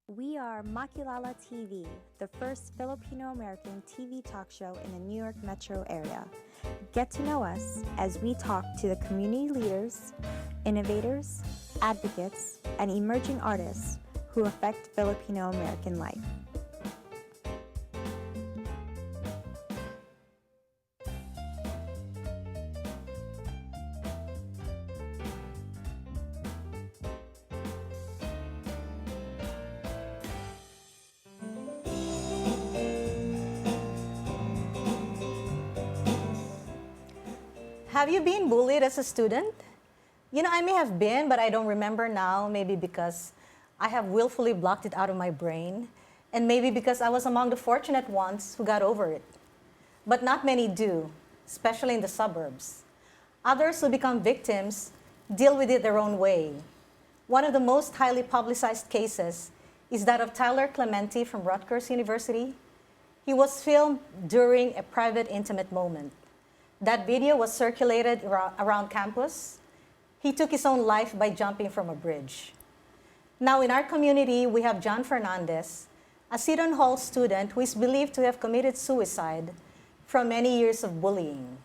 We are Makilala TV, the first Filipino-American TV talk show in the New York metro area. Get to know us as we talk to the community leaders, innovators, advocates, and emerging artists who affect Filipino-American life. Have you been bullied as a student? I may have been, but I don't remember now, maybe because I have willfully blocked it out of my brain, and maybe because I was among the fortunate ones who got over it. But not many do, especially in the suburbs. Others who become victims deal with it their own way. One of the most highly publicized cases is that of Tyler Clementi from Rutgers University. He was filmed during a private, intimate moment. That video was circulated around campus. He took his own life by jumping from a bridge. Now in our community, we have John Fernandez, a Seton Hall student who is believed to have committed suicide from many years of bullying.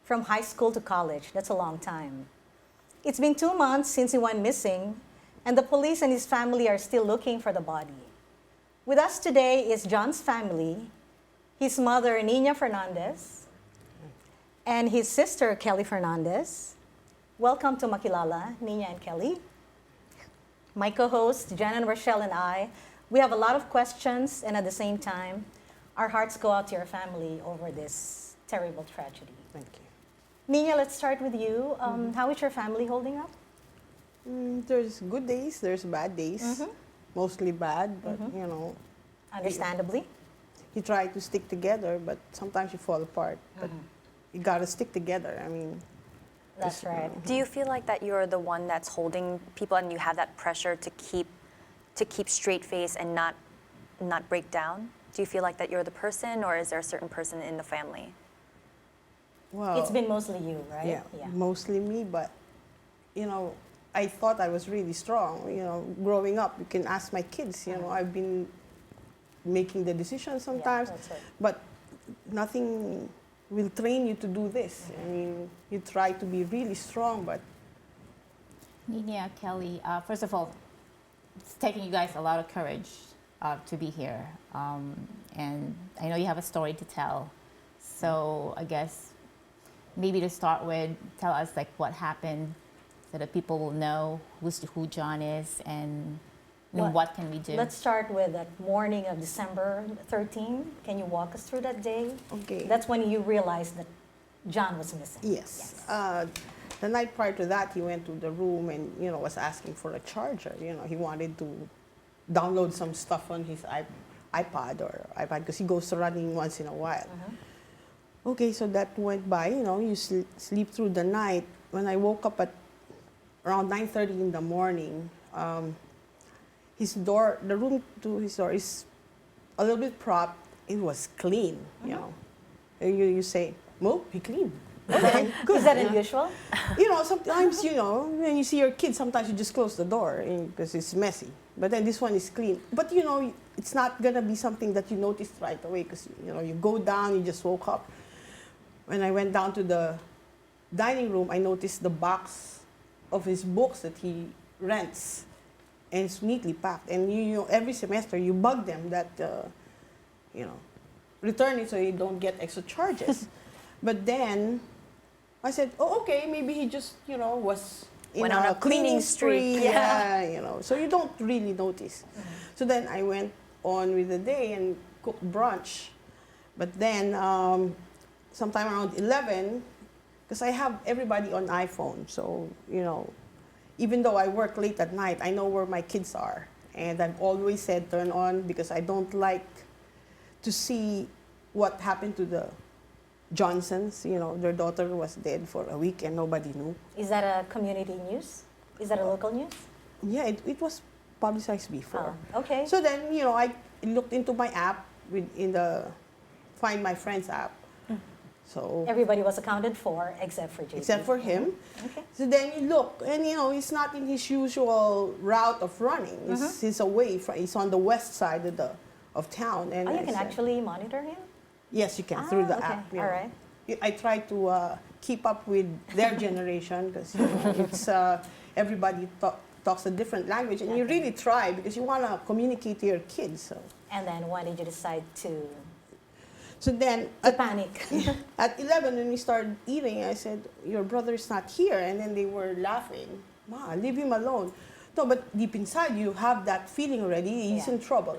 From high school to college, that's a long time. It's been 2 months since he went missing, and the police and his family are still looking for the body. With us today is John's family, his mother, Nina Fernandez, and his sister, Kelly Fernandez. Welcome to Makilala, Nina and Kelly. My co-hosts, Jen and Rochelle, and I, we have a lot of questions, and at the same time, our hearts go out to your family over this terrible tragedy. Thank you. Nina, let's start with you. How is your family holding up? There's good days, there's bad days. Mostly bad, but Understandably. you try to stick together, but sometimes you fall apart. But you gotta stick together. That's right. Do you feel like that you're the one that's holding people and you have that pressure to keep straight face and not break down? Do you feel like that you're the person, or is there a certain person in the family? Well, It's been mostly you, right? yeah, mostly me, but I thought I was really strong. Growing up, you can ask my kids. I've been making the decisions sometimes, that's right. but nothing will train you to do this. You try to be really strong, but Nina, Kelly, first of all, it's taking you guys a lot of courage to be here. And I know you have a story to tell. So I guess maybe to start with, tell us what happened so that people will know who John is and what can we do. Let's start with that morning of December 13. Can you walk us through that day? okay. That's when you realized that John was missing. Yes. The night prior to that, he went to the room and was asking for a charger. He wanted to download some stuff on his iPad because he goes running once in a while. Okay, so that went by. You sleep through the night. When I woke up at around 9:30 in the morning, his door, the room to his door is a little bit propped. It was clean. You say, "Mo, he clean." Okay, good. Is that unusual? Sometimes, when you see your kids, sometimes you just close the door because it's messy. But then this one is clean. But, it's not going to be something that you notice right away because, you go down, you just woke up. When I went down to the dining room, I noticed the box of his books that he rents. And it's neatly packed. And, every semester you bug them that, return it so you don't get extra charges. But then I said, oh, okay, maybe he just, was in Went on a cleaning streak. Yeah, so you don't really notice. So then I went on with the day and cooked brunch. But then sometime around 11, because I have everybody on iPhone, so, even though I work late at night, I know where my kids are. And I've always said turn on because I don't like to see what happened to the Johnsons. Their daughter was dead for a week and nobody knew. Is that a community news? Is that a local news? Yeah, it was publicized before. Oh, okay. So then, I looked into my app in the Find My Friends app. So Everybody was accounted for except for JP. except for him. Okay. So then you look, and he's not in his usual route of running. He's away from. He's on the west side of town. And Oh, you I can said, actually monitor him? Yes, you can through the okay. app. All right. I try to keep up with their generation because it's everybody talks a different language, and you Okay. really try because you want to communicate to your kids. So, And then why did you decide to then panic? at 11 when we started eating, I said, "Your brother's not here," and then they were laughing. "Ma, leave him alone." No, but deep inside you have that feeling already. He's Yeah. in trouble.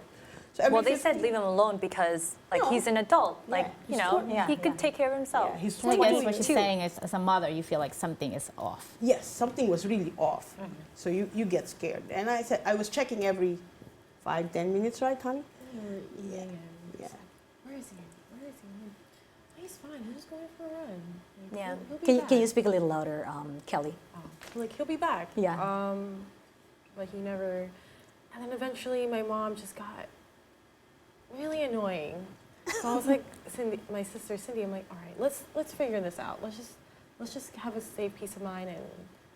So every Well, they said 15 leave him alone because like No. he's an adult. Yeah, Like, he's you know, 20. Yeah, he could yeah. take care of himself. Yeah, he's So I 22 guess what she's Two. saying is, as a mother, you feel like something is off. Yes, something was really off. So you get scared. And I said, I was checking every 5-10 minutes, right, honey? Yeah. Yeah. Where is he? Where is he? He's fine. He's just going for a run. Like, Yeah. He'll be Can you back. speak a little louder, Kelly? Like he'll be back. Yeah. But he never. And then eventually, my mom just got really annoying. So I was like, Cindy, my sister Cindy, I'm like, all right, let's figure this out. Let's just have a safe peace of mind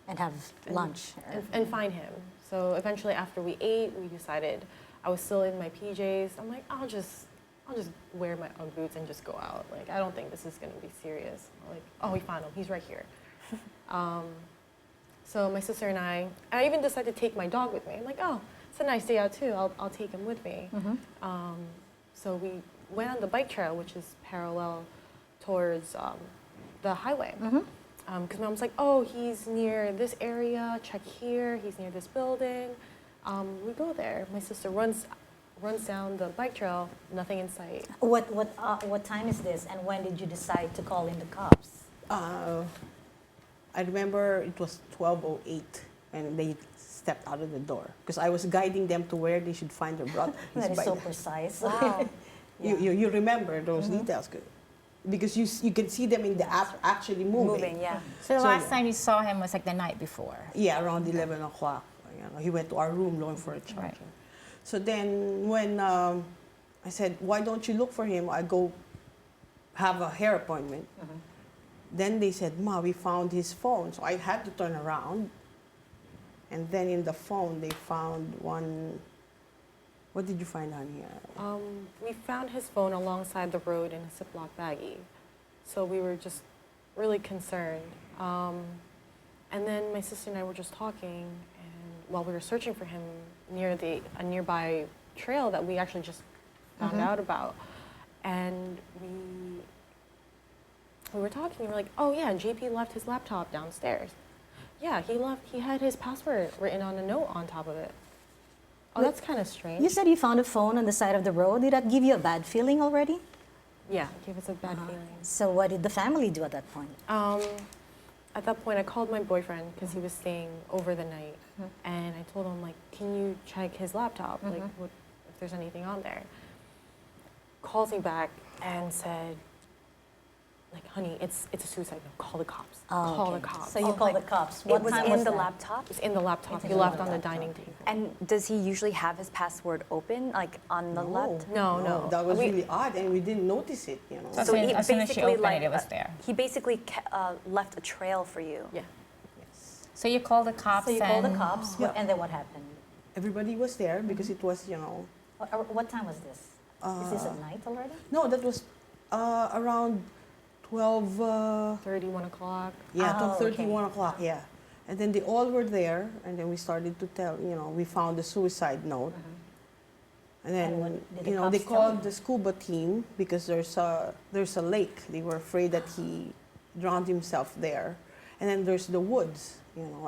And have lunch. and find him. So eventually, after we ate, we decided. I was still in my PJs. I'm like, I'll just wear my UGG boots and just go out. Like, I don't think this is gonna be serious. Like, oh, we found him. He's right here. So my sister and I even decided to take my dog with me. I'm like, oh, it's a nice day out too. I'll take him with me. So we went on the bike trail, which is parallel towards the highway. Because mom's like, oh, he's near this area. Check here. He's near this building. We go there. My sister runs down the bike trail. Nothing in sight. What time is this, and when did you decide to call in the cops? I remember it was 12:08 and they stepped out of the door because I was guiding them to where they should find their brother. He's That is by so the- precise. Wow. You remember those details because you can see them in the app actually moving. Yeah. So the So, last yeah. time you saw him was like the night before. Yeah, around 11 o'clock. He went to our room looking for a charger. So then when I said, why don't you look for him? I go have a hair appointment. Then they said, Ma, we found his phone. So I had to turn around. And then in the phone, they found one. What did you find on here? We found his phone alongside the road in a Ziploc baggie. So we were just really concerned. And then my sister and I were just talking, and while we were searching for him near a nearby trail that we actually just found out about, and we were talking, and we're like, oh yeah, JP left his laptop downstairs. Yeah, he had his password written on a note on top of it. Oh, that's kind of strange. You said you found a phone on the side of the road. Did that give you a bad feeling already? Yeah, it gave us a bad feeling. So what did the family do at that point? At that point, I called my boyfriend because he was staying over the night, and I told him, like, can you check his laptop, like, if there's anything on there. Calls me back and said, like, honey, it's a suicide note. Call the cops. Oh, Call okay. the cops. So you called the cops. It What was time in was the that? laptop. It's in the laptop. It's He in left the on the laptop. dining table. And does he usually have his password open, like on the laptop? No. That was really odd, and we didn't notice it. So So as he soon as she basically opened it was there. He basically left a trail for you. Yeah. So you called the cops So you called the and cops, Yeah. and then what happened? Everybody was there because it was, What time was this? Is this at night already? no, that was around 12. 31 o'clock. Yeah, Oh, 12:30, okay. 1 o'clock, yeah. And then they all were there, and then we started to tell, we found the suicide note. And then, And what did the they cops tell called you? the scuba team because there's a lake. They were afraid that he drowned himself there. And then there's the woods,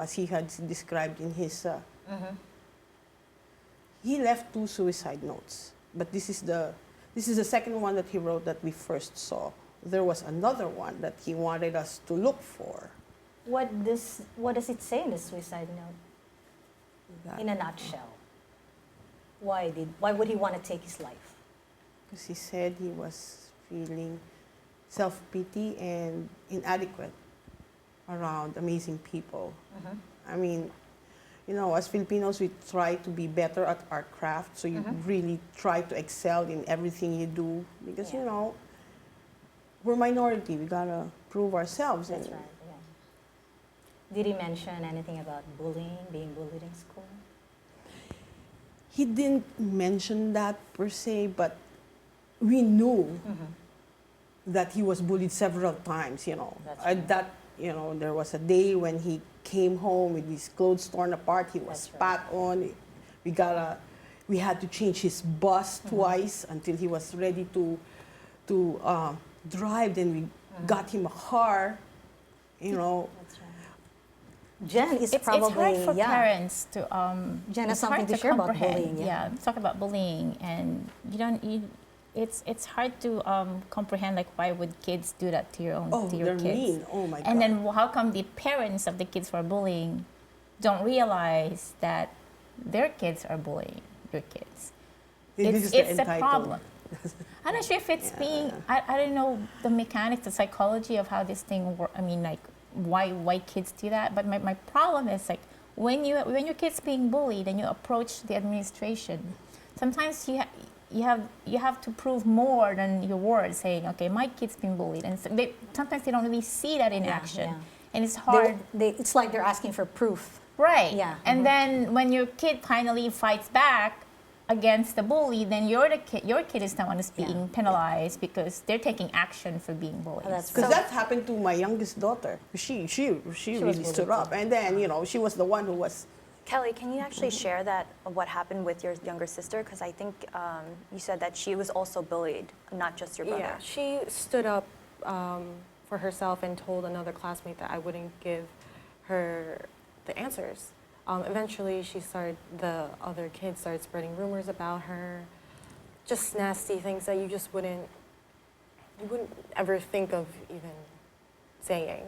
as he had described in his... He left 2 suicide notes, but this is the second one that he wrote that we first saw. There was another one that he wanted us to look for. What does it say in the suicide note? In a nutshell. Why would he want to take his life? Because he said he was feeling self-pity and inadequate around amazing people. I mean, as Filipinos, we try to be better at our craft, so you really try to excel in everything you do because, Yeah. we're minority. We gotta prove ourselves. That's and right. Yeah. Did he mention anything about bullying, being bullied in school? He didn't mention that per se, but we knew that he was bullied several times. That's right. That there was a day when he came home with his clothes torn apart. He was That's right. spat on. We had to change his bus twice until he was ready to drive. Then we got him a car. That's right. Jen is It's probably hard for parents to Jen has it's hard something to share about comprehend. bullying. Yeah. Talk about bullying, and it's hard to comprehend, like, why would kids do that to your They're kids? mean. Oh my God. And then how come the parents of the kids who are bullying don't realize that their kids are bullying your kids? It's a problem. I'm not sure if it's being, I don't know the mechanics, the psychology of how this thing works. I mean, like, why kids do that. But my problem is, like, when your kid's being bullied and you approach the administration, sometimes you have to prove more than your words, saying, okay, my kid's being bullied. And so sometimes they don't really see that in action. yeah. And it's hard. It's like they're asking for proof. Right. Yeah. And then when your kid finally fights back against the bully, then your kid is the one who's being penalized because they're taking action for being bullied. That's Because So- that happened to my youngest daughter. She really stood up, and then she was the one who was. Kelly, can you actually share that what happened with your younger sister? Because I think you said that she was also bullied, not just your brother. Yeah, she stood up for herself and told another classmate that I wouldn't give her the answers. Eventually, the other kids started spreading rumors about her, just nasty things that you wouldn't ever think of even saying.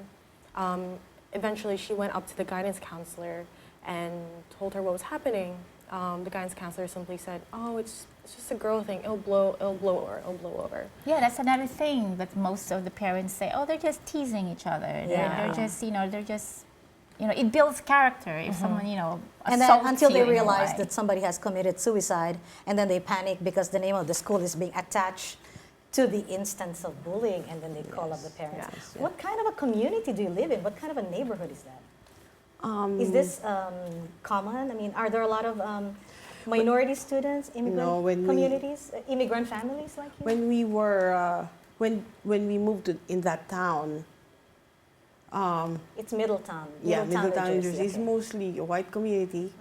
Eventually, she went up to the guidance counselor and told her what was happening. The guidance counselor simply said, "Oh, it's just a girl thing. It'll blow over." Yeah, that's another thing that most of the parents say. Oh, they're just teasing each other. They're just, it builds character if someone, And then assaults until they you in a realize way. that somebody has committed suicide, and then they panic because the name of the school is being attached to the instance of bullying, and then they call up the parents. Yes. What kind of a community do you live in? What kind of a neighborhood is that? Is this common? I mean, are there a lot of minority students, immigrant No, communities, immigrant families like you? When we were when we moved in that town. It's Middletown. Middletown, New Jersey. It's okay. mostly a white community.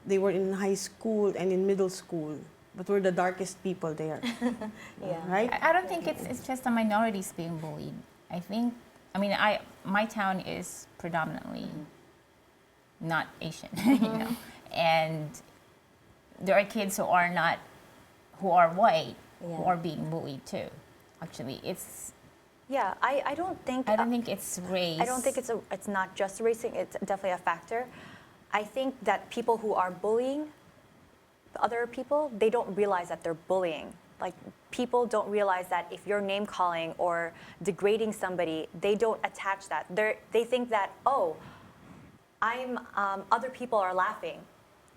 They were in high school and in middle school, but we're the darkest people there, Yeah. right? I don't think it's just the minorities being bullied. My town is predominantly not Asian, and there are kids who are white who are being bullied too. Actually, Yeah, I don't think. I don't think it's race. I don't think it's not just racing. It's definitely a factor. I think that people who are bullying other people, they don't realize that they're bullying. Like, people don't realize that if you're name calling or degrading somebody, they don't attach that. They think that, oh, other people are laughing.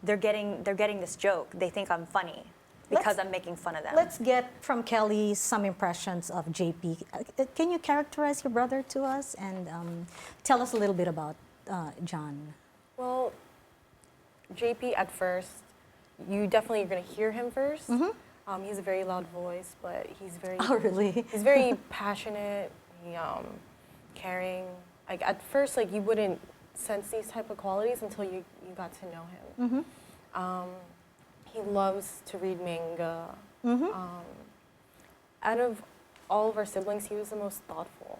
They're getting this joke. They think I'm funny because I'm making fun of them. Let's get from Kelly some impressions of JP. Can you characterize your brother to us and tell us a little bit about John? Well, JP at first, you definitely are going to hear him first. He has a very loud voice, but he's very Oh, really? he's very passionate, caring. Like, at first, like, you wouldn't sense these type of qualities until you got to know him. He loves to read manga. Out of all of our siblings, he was the most thoughtful.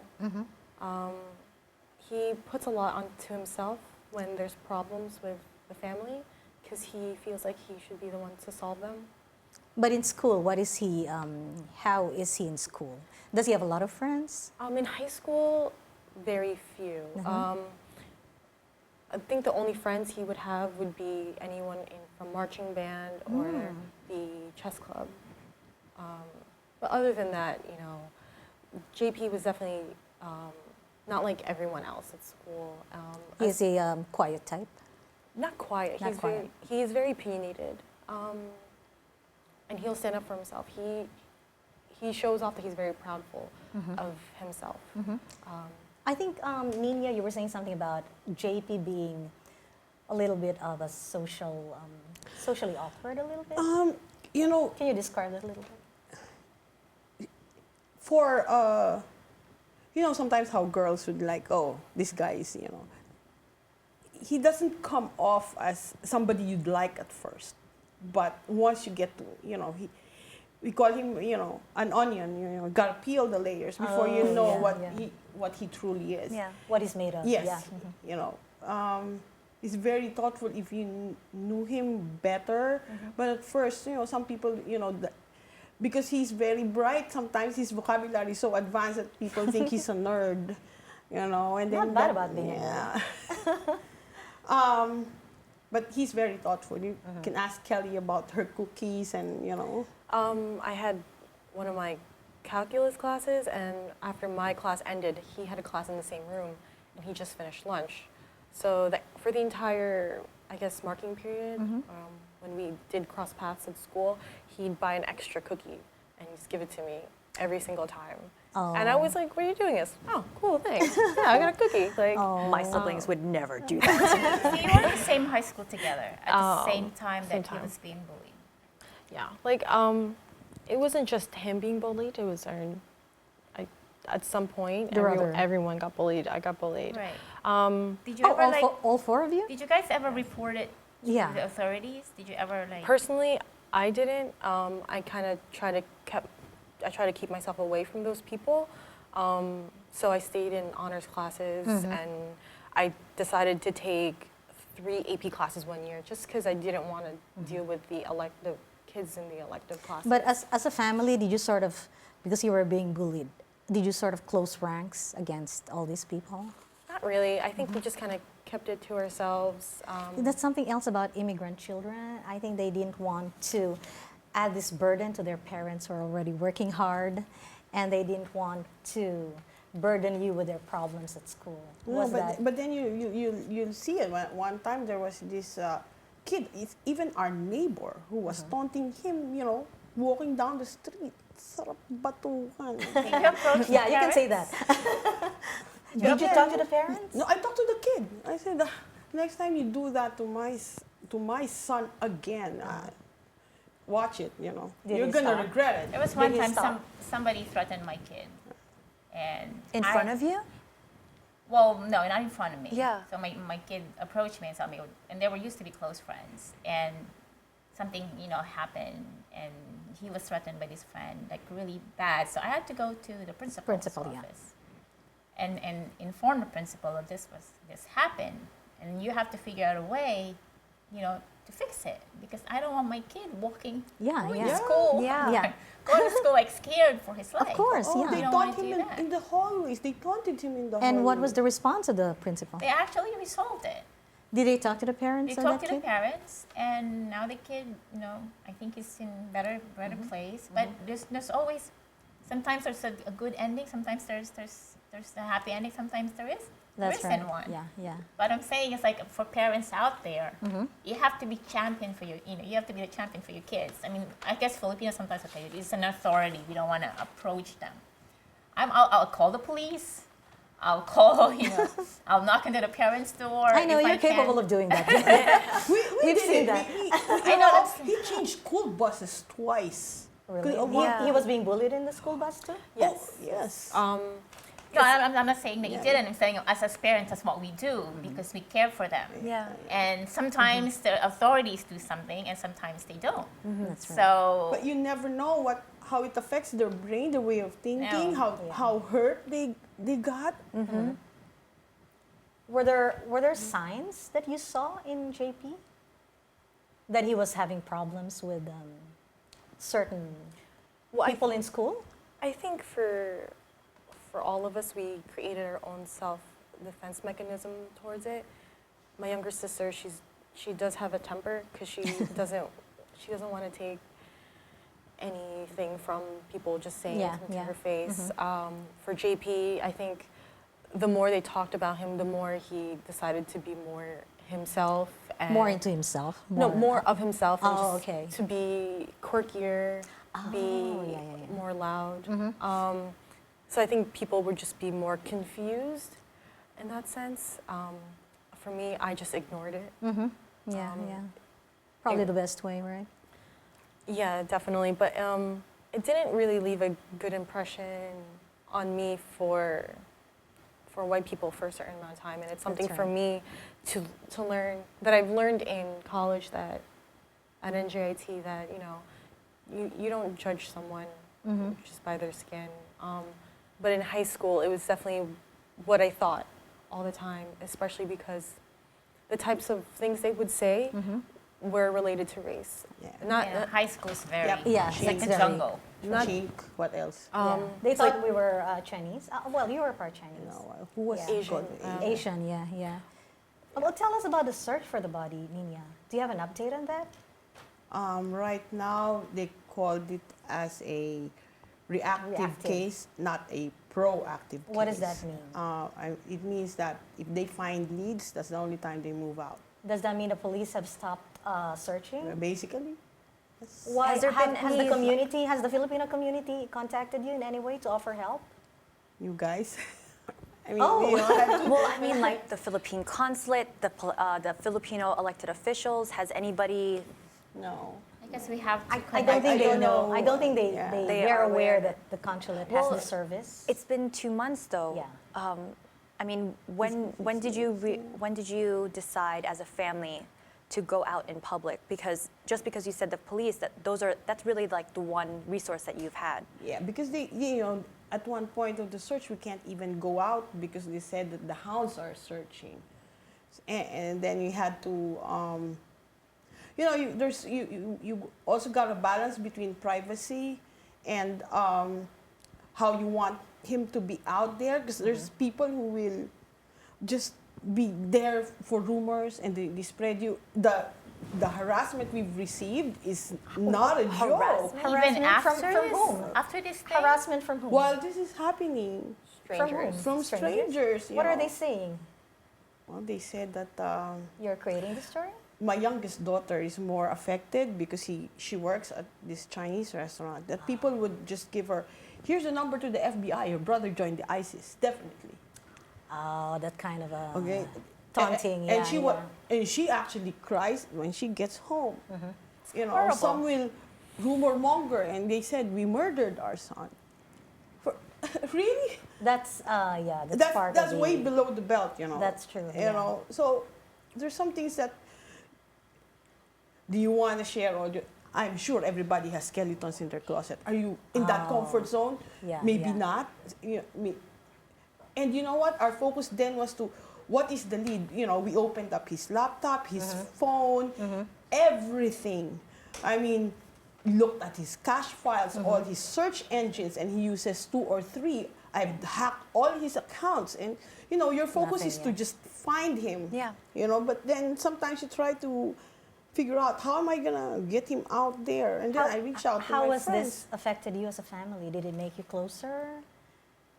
He puts a lot onto himself when there's problems with the family, because he feels like he should be the one to solve them. But in school, what is he? How is he in school? Does he have a lot of friends? In high school, very few. I think the only friends he would have would be anyone from marching band or the chess club. But other than that, JP was definitely not like everyone else at school. Is he a quiet type? Not quiet. Not quiet. He's very opinionated, and he'll stand up for himself. he shows off that he's very proudful of himself. I think, Nina, you were saying something about JP being a little bit of a socially awkward a little bit. You know, Can you describe that a little bit? for you know, sometimes how girls would like, oh, this guy is, you know, he doesn't come off as somebody you'd like at first, but once you get to, you know, we call him, you know, an onion. You know, gotta peel the layers before you know what he truly is. Yeah. What he's made of. Yes, Yeah. you know, he's very thoughtful if you knew him better. But at first, you know, some people, you know, because he's very bright, sometimes his vocabulary is so advanced that people think he's a nerd, you know. And then Not bad about being a nerd. But he's very thoughtful. You can ask Kelly about her cookies and, you know. I had one of my calculus classes, and after my class ended, he had a class in the same room, and he just finished lunch. So that for the entire, I guess, marking period, when we did cross paths at school, he'd buy an extra cookie and he'd give it to me every single time. And I was like, "What are you doing this? Oh, cool, thanks. Yeah, I got a cookie." Like, My siblings would never do that. So you were in the same high school together at the same time same that he time. was being bullied. yeah, like it wasn't just him being bullied. It was at some point, There were other- everyone got bullied. I got bullied. Right. Did you ever all, like? all four of you? Did you guys ever report it to Yeah. the authorities? Did you ever like? Personally, I didn't. I kind of try to keep myself away from those people. So I stayed in honors classes, and I decided to take 3 AP classes one year just because I didn't want to deal with the kids in the elective classes. But as a family, did you sort of, because you were being bullied, did you sort of close ranks against all these people? Not really. I think we just kind of kept it to ourselves. That's something else about immigrant children. I think they didn't want to add this burden to their parents who are already working hard, and they didn't want to burden you with their problems at school. No, but then you'll see it. One time there was this kid, even our neighbor, who was taunting him, you know, walking down the street. Sarap batukan. Did you approach Yeah, the you can say parents? that. Did you talk to the parents? No, I talked to the kid. I said, next time you do that to my son again, watch it, you know. Did You're he gonna stop? regret it. There was one Did he time stop? somebody threatened my kid, and In front of you? Well, no, not in front of me. Yeah. So my kid approached me and told me, and they were used to be close friends, and something happened, and he was threatened by this friend like really bad. So I had to go to the principal's office, and inform the principal of this happened, and you have to figure out a way, to fix it, because I don't want my kid walking going to school. Yeah. Going to school like scared for his life. Of course, Oh, yeah. they You don't taunt wanna do him that. in the hallways. They taunted him in the hallways. And what was the response of the principal? They actually resolved it. Did they talk to the parents They of talked that to the kid? parents, and now the kid, I think he's in better place. But there's always, sometimes there's a good ending. Sometimes there's a happy ending. Sometimes there isn't one. Yeah. But I'm saying it's like for parents out there, you have to be champion for your, you have to be the champion for your kids. I mean, I guess Filipinos sometimes, okay, it's an authority. We don't want to approach them. I'll call the police. I'll call, I'll knock into the parents' door. I know if you're can. capable of doing that. We've We've seen that. I know. He changed school buses twice. Really? Yeah. He was being bullied in the school bus too? Yes. Yes. No, I'm not saying that you didn't. I'm saying as parents, that's what we do because we care for them. Yeah. And sometimes the authorities do something, and sometimes they don't. That's right. So But you never know how it affects their brain, their way of thinking, No. how hurt they got. Were there signs that you saw in JP that he was having problems with certain people in school? I think for all of us, we created our own self-defense mechanism towards it. My younger sister, she does have a temper because she doesn't want to take anything from people just saying something to her face. For JP, I think the more they talked about him, the more he decided to be more himself. And More into himself? more of himself. And Oh, just okay. to be quirkier. Oh, yeah, yeah, yeah. more loud. So I think people would just be more confused in that sense. For me, I just ignored it. Yeah, yeah. Probably the best way, right? Yeah, definitely. But it didn't really leave a good impression on me for white people for a certain amount of time, and it's something for right. me to learn that I've learned in college, that at NJIT, that you don't judge someone just by their skin. But in high school, it was definitely what I thought all the time, especially because the types of things they would say were related to race. Yeah. Not Yeah, high school is very, Yep. Yeah, it's like it's the very- jungle. Not- Chink, what else? Yeah. They it's thought like- we were Chinese. Well, you were part You Chinese. know, who was Yeah. Asian, God- Asian, yeah, yeah. Well, tell us about the search for the body, Nina. Do you have an update on that? Right now, they called it as a reactive case, not a proactive case. What does that mean? It means that if they find leads, that's the only time they move out. Does that mean the police have stopped searching? Basically, Why Has there been has any- the community, has the Filipino community contacted you in any way to offer help? you guys. I mean, Oh. you know, I have to- Well, I mean, like the Philippine consulate, the Filipino elected officials. Has anybody? no. I guess we have to I don't think I they don't know. know. I don't think they, Yeah. They they're are aware aware. that the consulate Well, has the service. It's been 2 months though. Yeah. I mean, when did you decide as a family to go out in public? Because just because you said the police, that's really like the one resource that you've had. Yeah, because they, at one point of the search, we can't even go out because they said that the hounds are searching, and then you had to, you also got a balance between privacy and how you want him to be out there, because there's people who will just be there for rumors and they spread you. The harassment we've received is not a joke. Harassment? Even Harassment after from this, whom? after this thing, Harassment from whom? While this is happening, From whom? from strangers. What are they saying? Well, they said that You're creating the story? my youngest daughter is more affected because she works at this Chinese restaurant. That people would just give her, here's a number to the FBI. Your brother joined the ISIS, definitely. Oh, that kind of a Okay, taunting. and yeah, and she actually cries when she gets home. horrible. Some will rumor monger, and they said we murdered our son. Really? That's that's part That's of way the, below the belt, That's true, You yeah. know, so there's some things that. Do you want to share? I'm sure everybody has skeletons in their closet. Are you in that comfort zone? Yeah, Maybe yeah. not. And you know what? Our focus then was to, what is the lead? We opened up his laptop, his phone, everything. I mean, looked at his cache files, all his search engines, and he uses 2 or 3. I've hacked all his accounts, and your focus Nothing, is to yeah. just find him. Yeah. But then sometimes you try to figure out, how am I gonna get him out there? And then I reach out to How my has friends. this affected you as a family? Did it make you closer?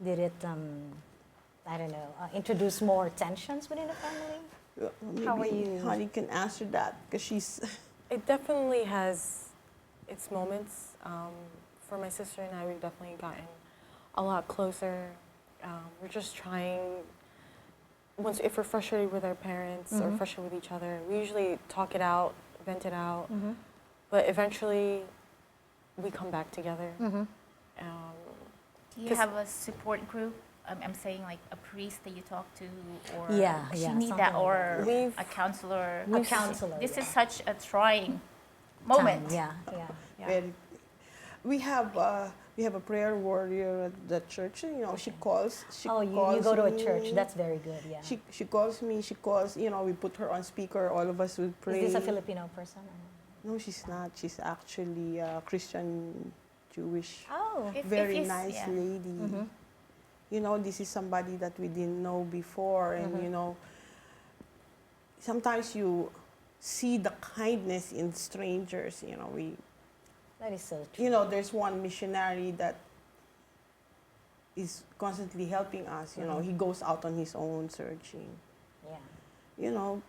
Did it, I don't know, introduce more tensions within the family? How are Maybe you? Honey can answer that because she's. It definitely has its moments. For my sister and I, we've definitely gotten a lot closer. We're just trying. If we're frustrated with our parents or frustrated with each other, we usually talk it out, vent it out. But eventually, we come back together. do you 'cause- have a support group? I'm saying like a priest that you talk to, or Yeah, you yeah, need something that, like or that. We've- a counselor. A counselor, This yeah. is such a trying moment. Yeah, yeah. Yeah. Very, we have a prayer warrior at the church. She calls. Oh, you calls go to a me. church. That's very good, yeah. She calls me. She calls. We put her on speaker. All of us would pray. Is this a Filipino person? No, she's not. She's actually a Christian, Jewish. Oh, Very he's- nice yeah. lady. This is somebody that we didn't know before, and sometimes you see the kindness in strangers. that is so true. There's one missionary that is constantly helping us. He goes out on his own searching. Yeah.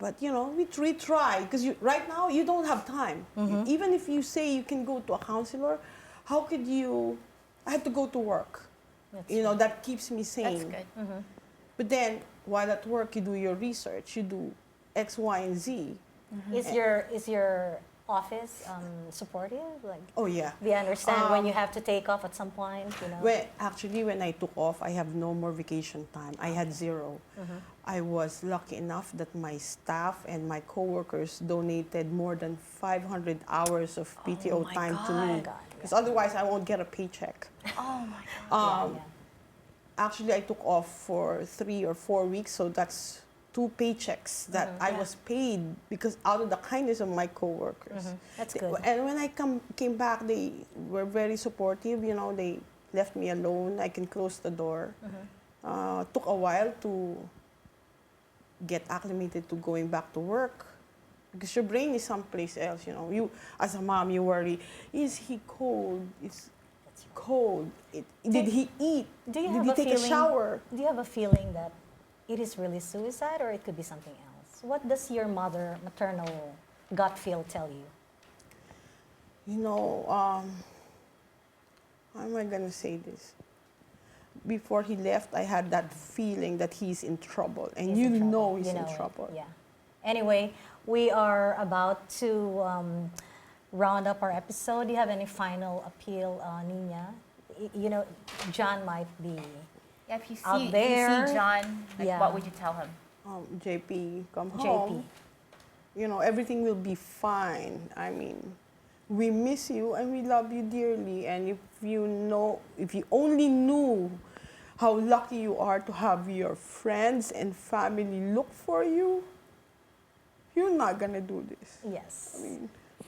But we try because right now you don't have time. Even if you say you can go to a counselor, how could you? I have to go to work. That keeps me sane. That's good. But then while at work, you do your research, you do X, Y, and Z. Is your office supportive? Like, Oh yeah. they understand when you have to take off at some point, When I took off, I have no more vacation time. I had zero. I was lucky enough that my staff and my coworkers donated more than 500 hours of PTO my time to God. me. Oh, God, Because otherwise, I won't get a paycheck. Oh my God. Actually, I took off for 3 or 4 weeks, so that's 2 paychecks that I was paid because out of the kindness of my coworkers. That's good. And when I came back, they were very supportive. They left me alone. I can close the door. Took a while to get acclimated to going back to work because your brain is someplace else. You as a mom, you worry: is he cold? It's cold. Did he eat? Do you Did have he a take feeling, a shower? Do you have a feeling that it is really suicide or it could be something else? What does your maternal gut feel tell you? How am I going to say this? Before he left, I had that feeling that he's in trouble. And He's in trouble. know he's You know in it. trouble. Yeah. Anyway, we are about to round up our episode. Do you have any final appeal, Nina? John might be Yeah, if you out see, if there. you see John, Yeah. what would you tell him? JP, come JP. home. Everything will be fine. I mean, we miss you and we love you dearly. And if you only knew how lucky you are to have your friends and family look for you, you're not going to do this. Yes.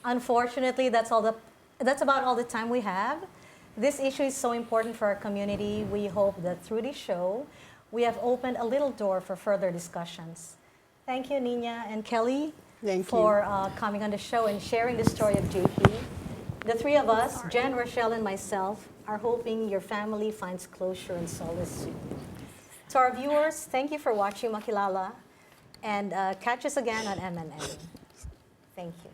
Unfortunately, that's about all the time we have. This issue is so important for our community. We hope that through this show, we have opened a little door for further discussions. Thank you, Nina and Kelly, for coming on the show and sharing the story of JP. The three of us, Jen, Rochelle, and myself, are hoping your family finds closure and solace soon. To our viewers, thank you for watching Makilala, and catch us again on MNN. Thank you.